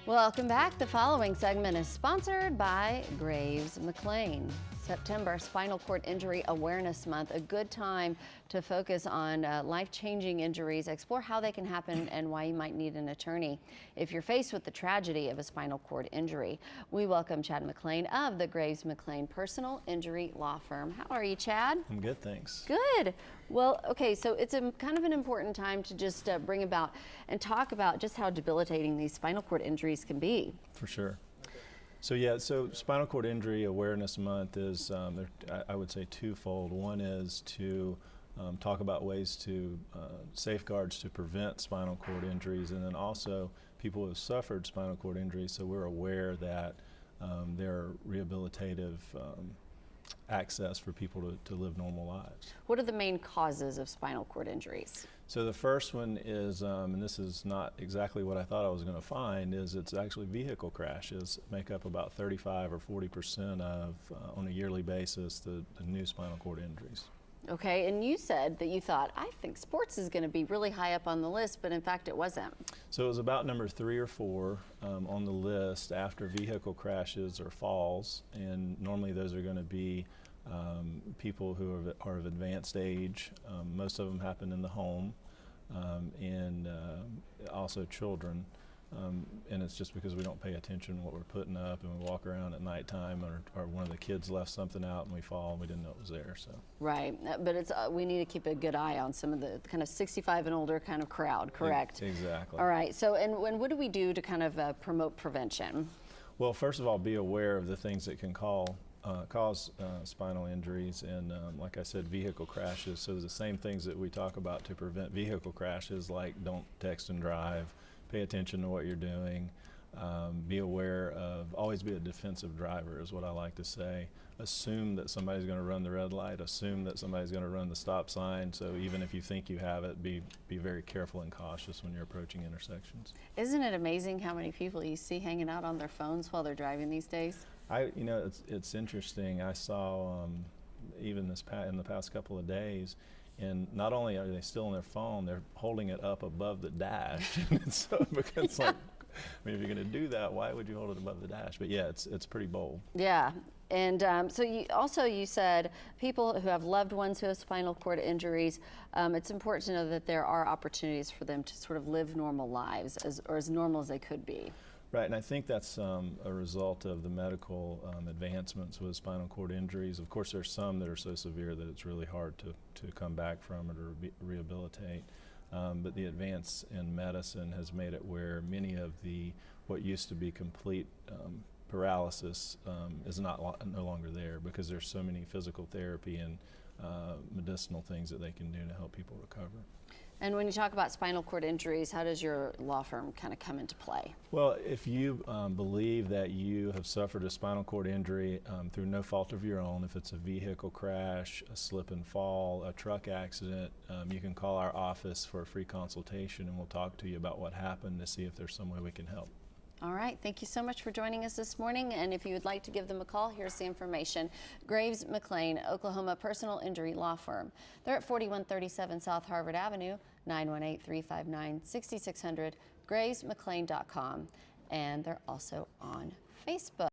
Welcome back. The following segment is sponsored by Graves McLain. September, Spinal Cord Injury Awareness Month, a good time to focus on life-changing injuries, explore how they can happen and why you might need an attorney if you're faced with the tragedy of a spinal cord injury. We welcome Chad McLain of the Graves McLain Personal Injury Law Firm. How are you, Chad? I'm good, thanks. Good. Well, okay, so it's kind of an important time to just bring about and talk about just how debilitating these spinal cord injuries can be. For sure. So Spinal Cord Injury Awareness Month is, I would say, twofold. One is to talk about ways to, safeguards to prevent spinal cord injuries, and then also people who have suffered spinal cord injuries, so we're aware that there are rehabilitative access for people to live normal lives. What are the main causes of spinal cord injuries? So the first one is, and this is not exactly what I thought I was going to find, is it's actually vehicle crashes make up about 35 or 40% of, on a yearly basis, the new spinal cord injuries. Okay, and you said that you thought, I think sports is going to be really high up on the list, but in fact it wasn't. So it was about number 3 or 4 on the list after vehicle crashes or falls, and normally those are going to be people who are of advanced age. Most of them happen in the home, and also children. And it's just because we don't pay attention to what we're putting up, and we walk around at nighttime, or one of the kids left something out and we fall and we didn't know it was there. So right, but it's we need to keep a good eye on some of the kind of 65 and older kind of crowd, correct? Exactly. All right, so and what do we do to kind of promote prevention? Well, first of all, be aware of the things that can cause spinal injuries, and like I said, vehicle crashes. So the same things that we talk about to prevent vehicle crashes, like don't text and drive, pay attention to what you're doing, be aware of, always be a defensive driver is what I like to say. Assume that somebody's going to run the red light, assume that somebody's going to run the stop sign, so even if you think you have it, be very careful and cautious when you're approaching intersections. Isn't it amazing how many people you see hanging out on their phones while they're driving these days? You know, it's interesting. I saw even in the past couple of days, and not only are they still on their phone, they're holding it up above the dash. And so it becomes like, I mean, if you're going to do that, why would you hold it above the dash? But yeah, it's pretty bold. Yeah. And so you said people who have loved ones who have spinal cord injuries, it's important to know that there are opportunities for them to sort of live normal lives, as normal as they could be. Right, and I think that's a result of the medical advancements with spinal cord injuries. Of course, there's some that are so severe that it's really hard to come back from or to rehabilitate. But the advance in medicine has made it where many of what used to be complete paralysis is no longer there, because there's so many physical therapy and medicinal things that they can do to help people recover. And when you talk about spinal cord injuries, how does your law firm kind of come into play? Well, if you believe that you have suffered a spinal cord injury through no fault of your own, if it's a vehicle crash, a slip and fall, a truck accident, you can call our office for a free consultation, and we'll talk to you about what happened to see if there's some way we can help. All right, thank you so much for joining us this morning, and if you would like to give them a call, here's the information. Graves McLain, Oklahoma Personal Injury Law Firm. They're at 4137 South Harvard Avenue, 918-359-6600, gravesmclain.com, and they're also on Facebook.